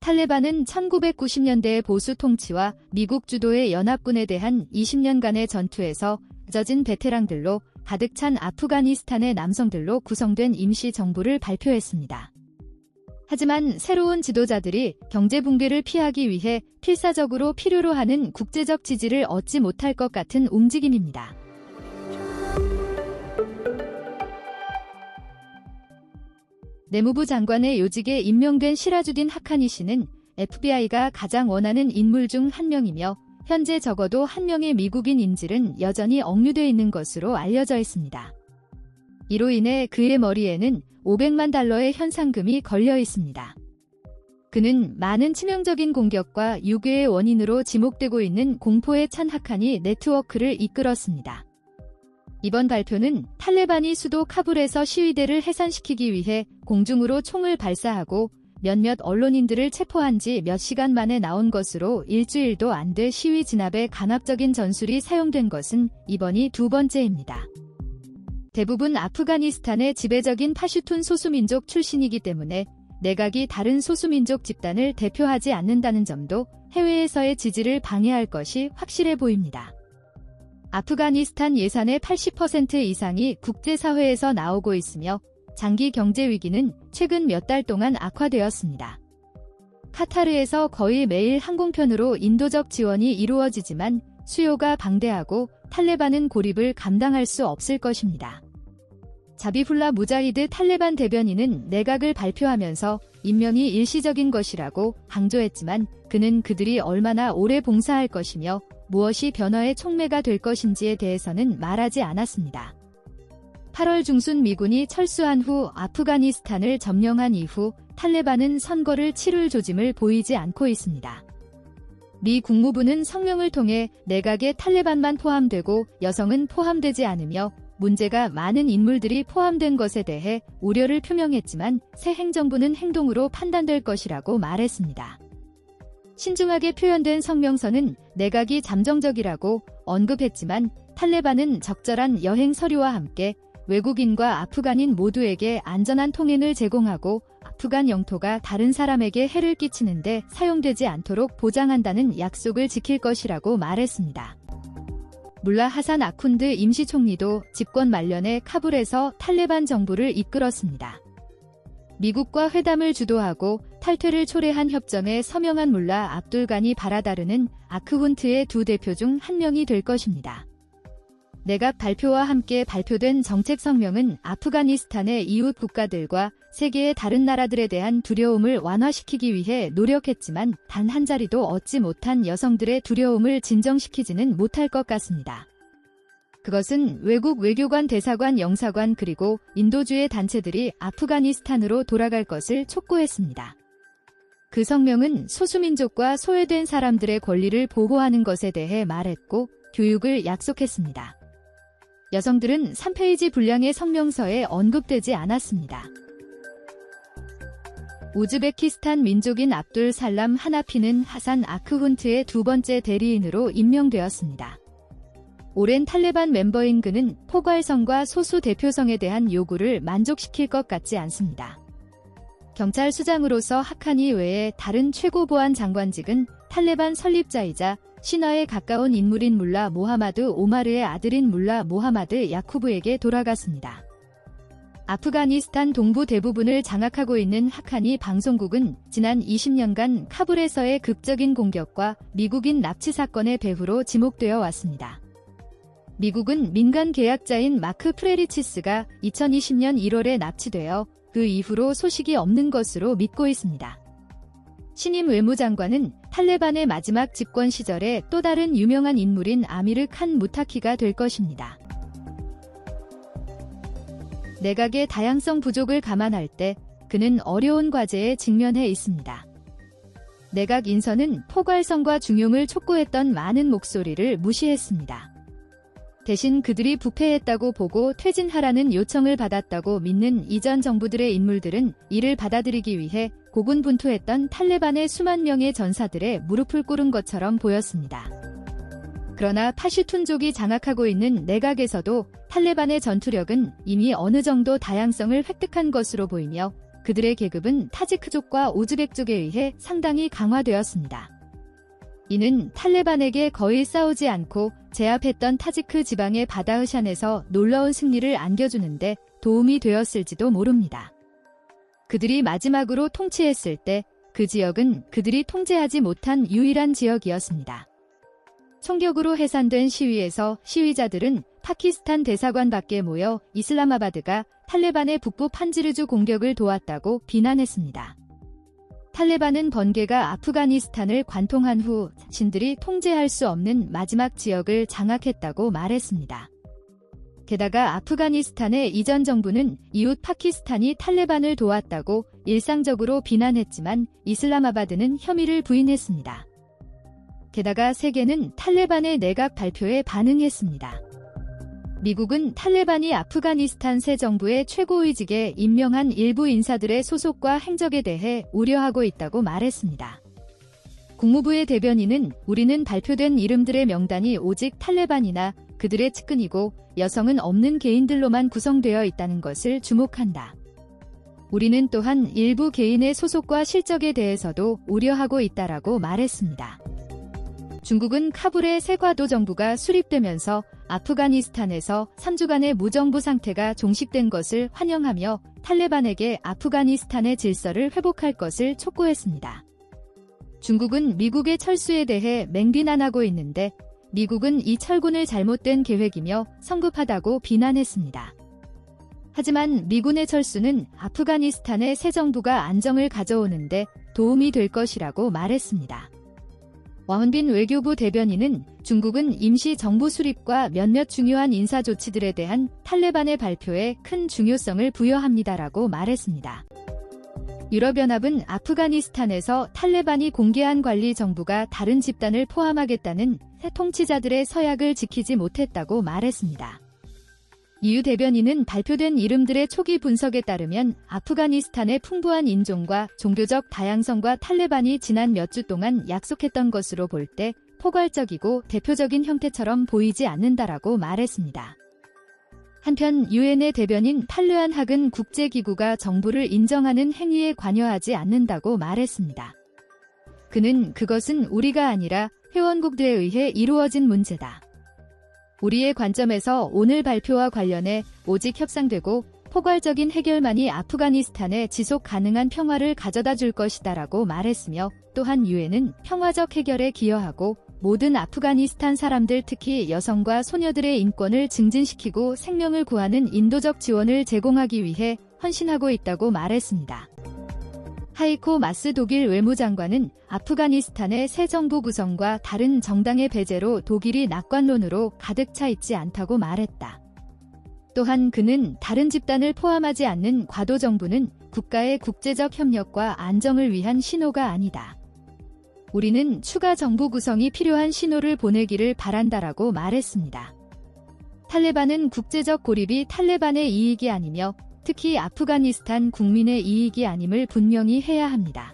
탈레반은 1990년대의 보수 통치와 미국 주도의 연합군에 대한 20년간의 전투에서 젖은 베테랑들로 가득 찬 아프가니스탄의 남성들로 구성된 임시 정부를 발표했습니다. 하지만 새로운 지도자들이 경제 붕괴를 피하기 위해 필사적으로 필요로 하는 국제적 지지를 얻지 못할 것 같은 움직임입니다. 내무부 장관의 요직에 임명된 시라주딘 하카니 씨는 FBI가 가장 원하는 인물 중 한 명이며 현재 적어도 한 명의 미국인 인질은 여전히 억류돼 있는 것으로 알려져 있습니다. 이로 인해 그의 머리에는 $500만 현상금이 걸려 있습니다. 그는 많은 치명적인 공격과 유괴의 원인으로 지목되고 있는 공포에 찬 하카니 네트워크를 이끌었습니다. 이번 발표는 탈레반이 수도 카불에서 시위대를 해산시키기 위해 공중으로 총을 발사하고 몇몇 언론인들을 체포한 지 몇 시간 만에 나온 것으로 일주일도 안 돼 시위 진압에 간헐적인 전술이 사용된 것은 이번이 두 번째입니다. 대부분 아프가니스탄의 지배적인 파슈툰 소수민족 출신이기 때문에 내각이 다른 소수민족 집단을 대표하지 않는다는 점도 해외에서의 지지를 방해할 것이 확실해 보입니다. 아프가니스탄 예산의 80% 이상이 국제사회에서 나오고 있으며 장기 경제 위기는 최근 몇 달 동안 악화되었습니다. 카타르에서 거의 매일 항공편으로 인도적 지원이 이루어지지만 수요가 방대하고 탈레반은 고립을 감당할 수 없을 것입니다. 자비훌라 무자히드 탈레반 대변인은 내각을 발표하면서 임명이 일시적인 것이라고 강조했지만 그는 그들이 얼마나 오래 봉사할 것이며 무엇이 변화의 촉매가 될 것인지에 대해서는 말하지 않았습니다. 8월 중순 미군이 철수한 후 아프가니스탄을 점령한 이후 탈레반은 선거를 치룰 조짐을 보이지 않고 있습니다. 미 국무부는 성명을 통해 내각에 탈레반만 포함되고 여성은 포함되지 않으며 문제가 많은 인물들이 포함된 것에 대해 우려를 표명했지만 새 행정부는 행동으로 판단될 것이라고 말했습니다. 신중하게 표현된 성명서는 내각이 잠정적이라고 언급했지만 탈레반은 적절한 여행 서류와 함께 외국인과 아프간인 모두에게 안전한 통행을 제공하고 아프간 영토가 다른 사람에게 해를 끼치는데 사용되지 않도록 보장한다는 약속을 지킬 것이라고 말했습니다. 물라 하산 아쿤드 임시총리도 집권 말년에 카불에서 탈레반 정부를 이끌었습니다. 미국과 회담을 주도하고 탈퇴를 초래한 협정에 서명한 물라 압둘가니 바라다르는 아크훈트의 두 대표 중 한 명이 될 것입니다. 내각 발표와 함께 발표된 정책 성명은 아프가니스탄의 이웃 국가들과 세계의 다른 나라들에 대한 두려움을 완화시키기 위해 노력했지만 단 한 자리도 얻지 못한 여성들의 두려움을 진정시키지는 못할 것 같습니다. 그것은 외국 외교관, 대사관, 영사관 그리고 인도주의 단체들이 아프가니스탄으로 돌아갈 것을 촉구했습니다. 그 성명은 소수민족과 소외된 사람들의 권리를 보호하는 것에 대해 말했고 교육을 약속했습니다. 여성들은 3페이지 분량의 성명서에 언급되지 않았습니다. 우즈베키스탄 민족인 압둘 살람 하나피는 하산 아크훈트의 두 번째 대리인으로 임명되었습니다. 오랜 탈레반 멤버인 그는 포괄성과 소수 대표성에 대한 요구를 만족시킬 것 같지 않습니다. 경찰 수장으로서 하카니 외에 다른 최고보안 장관직은 탈레반 설립자이자 신화에 가까운 인물인 물라 모하마드 오마르의 아들인 물라 모하마드 야쿠브에게 돌아갔습니다. 아프가니스탄 동부 대부분을 장악하고 있는 하카니 방송국은 지난 20년간 카불에서의 극적인 공격과 미국인 납치 사건의 배후로 지목되어 왔습니다. 미국은 민간 계약자인 마크 프레리치스가 2020년 1월에 납치되어 그 이후로 소식이 없는 것으로 믿고 있습니다. 신임 외무장관은 탈레반의 마지막 집권 시절에 또 다른 유명한 인물인 아미르 칸 무타키가 될 것입니다. 내각의 다양성 부족을 감안할 때 그는 어려운 과제에 직면해 있습니다. 내각 인선은 포괄성과 중용을 촉구했던 많은 목소리를 무시했습니다. 대신 그들이 부패했다고 보고 퇴진하라는 요청을 받았다고 믿는 이전 정부들의 인물들은 이를 받아들이기 위해 고군분투했던 탈레반의 수만 명의 전사들의 무릎을 꿇은 것처럼 보였습니다. 그러나 파슈툰족이 장악하고 있는 내각에서도 탈레반의 전투력은 이미 어느 정도 다양성을 획득한 것으로 보이며 그들의 계급은 타지크족과 오즈벡족에 의해 상당히 강화되었습니다. 이는 탈레반에게 거의 싸우지 않고 제압했던 타지크 지방의 바다흐샨에서 놀라운 승리를 안겨주는데 도움이 되었을지도 모릅니다. 그들이 마지막으로 통치했을 때 그 지역은 그들이 통제하지 못한 유일한 지역이었습니다. 총격으로 해산된 시위에서 시위자들은 파키스탄 대사관 밖에 모여 이슬라마바드가 탈레반의 북부 판지르주 공격을 도왔다고 비난했습니다. 탈레반은 번개가 아프가니스탄을 관통한 후 자신들이 통제할 수 없는 마지막 지역을 장악했다고 말했습니다. 게다가 아프가니스탄의 이전 정부는 이웃 파키스탄이 탈레반을 도왔다고 일상적으로 비난했지만 이슬라마바드는 혐의를 부인했습니다. 게다가 세계는 탈레반의 내각 발표에 반응했습니다. 미국은 탈레반이 아프가니스탄 새 정부의 최고위직에 임명한 일부 인사들의 소속과 행적에 대해 우려하고 있다고 말했습니다. 국무부의 대변인은 우리는 발표된 이름들의 명단이 오직 탈레반이나 그들의 측근이고 여성은 없는 개인들로만 구성되어 있다는 것을 주목한다. 우리는 또한 일부 개인의 소속과 실적에 대해서도 우려하고 있다라고 말했습니다. 중국은 카불의 새 과도 정부가 수립되면서 아프가니스탄에서 3주간의 무정부 상태가 종식된 것을 환영하며 탈레반에게 아프가니스탄의 질서를 회복할 것을 촉구했습니다. 중국은 미국의 철수에 대해 맹비난하고 있는데 미국은 이 철군을 잘못된 계획이며 성급하다고 비난했습니다. 하지만 미군의 철수는 아프가니스탄의 새 정부가 안정을 가져오는데 도움이 될 것이라고 말했습니다. 왕은빈 외교부 대변인은 중국은 임시 정부 수립과 몇몇 중요한 인사 조치들에 대한 탈레반의 발표에 큰 중요성을 부여합니다라고 말했습니다. 유럽연합은 아프가니스탄에서 탈레반이 공개한 관리 정부가 다른 집단을 포함하겠다는 새 통치자들의 서약을 지키지 못했다고 말했습니다. EU 대변인은 발표된 이름들의 초기 분석에 따르면 아프가니스탄의 풍부한 인종과 종교적 다양성과 탈레반이 지난 몇 주 동안 약속했던 것으로 볼 때 포괄적이고 대표적인 형태처럼 보이지 않는다라고 말했습니다. 한편 유엔의 대변인 탈르안 학은 국제기구가 정부를 인정하는 행위에 관여하지 않는다고 말했습니다. 그는 그것은 우리가 아니라 회원국들에 의해 이루어진 문제다. 우리의 관점에서 오늘 발표와 관련해 오직 협상되고 포괄적인 해결만이 아프가니스탄에 지속 가능한 평화를 가져다 줄 것이다라고 말했으며 또한 유엔은 평화적 해결에 기여하고 모든 아프가니스탄 사람들 특히 여성과 소녀들의 인권을 증진시키고 생명을 구하는 인도적 지원을 제공하기 위해 헌신하고 있다고 말했습니다. 하이코 마스 독일 외무장관은 아프가니스탄의 새 정부 구성과 다른 정당의 배제로 독일이 낙관론으로 가득 차 있지 않다고 말했다. 또한 그는 다른 집단을 포함하지 않는 과도 정부는 국가의 국제적 협력과 안정을 위한 신호가 아니다. 우리는 추가 정부 구성이 필요한 신호를 보내기를 바란다라고 말했습니다. 탈레반은 국제적 고립이 탈레반의 이익이 아니며 특히 아프가니스탄 국민의 이익이 아님을 분명히 해야 합니다.